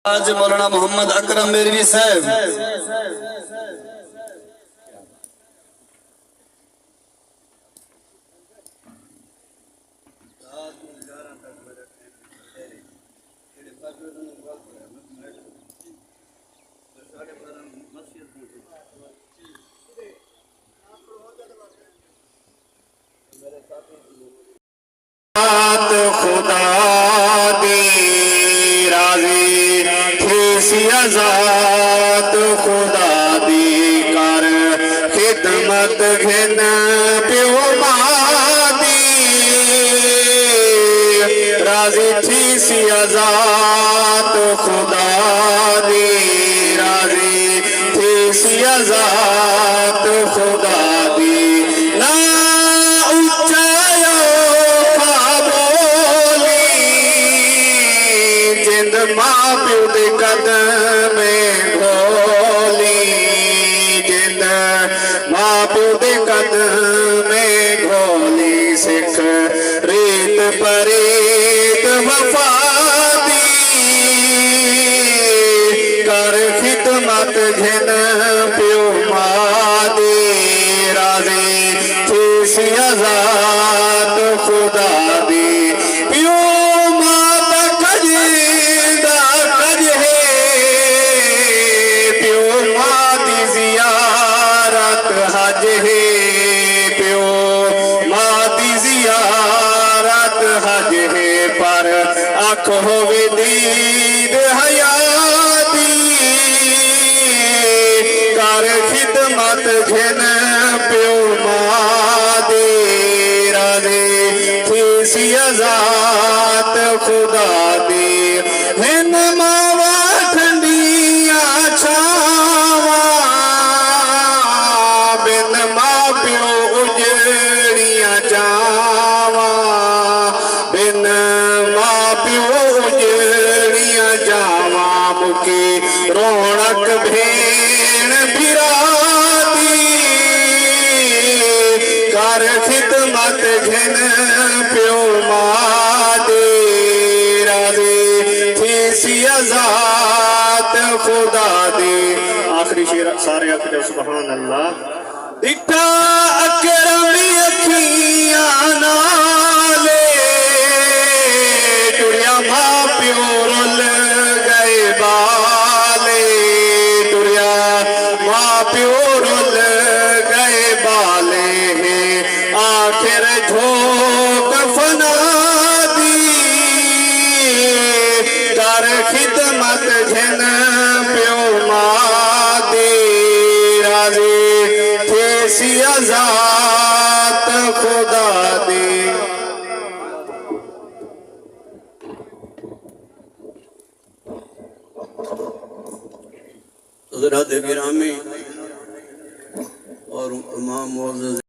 आज मौलाना मोहम्मद अकरम मेरवी साहब खुदा दी राजी आजाद खुदा दी कर खिदमत घिन प्यो मादी राजी थी सी आजाद खुदा दी राजी थी सी आजाद खुदा दी ना मां प्यो दे कदम घोली जिंद मां प्यो दे कदम घोली सिख रीत परीत वफा दी कर खिदमत घिन प्यो मां दी राजी थी सी आजाद खुदा दी प्यो हज है प्यो मां दी जियारत हज है पर अख होवे दीद हयाती कर खिदमत घिन प्यो मां दे राजे थी सी आजाद खुदा दे हिन मावा ठंडिया छावा बिन मां प्यो उजड़ियां जावा बिन मां प्यो उजड़ियां जावा मुके रौनक भेण भिराती कर खिदमत घिन प्यो मां दे राजे थी सी आजाद खुदा दे। आखिरी शेर सारे आखिर सुभान अल्लाह। दिखा अकरम अखियां नाले टुरिया मां प्यो रुल गए बाले टुरिया मां प्यो रुल गए बाले है आखिर झोंक फना दी कर खिदमत घिन प्यो मां दे राजे सी आजाद खुदा दे। हज़रात गिरामी और इमाम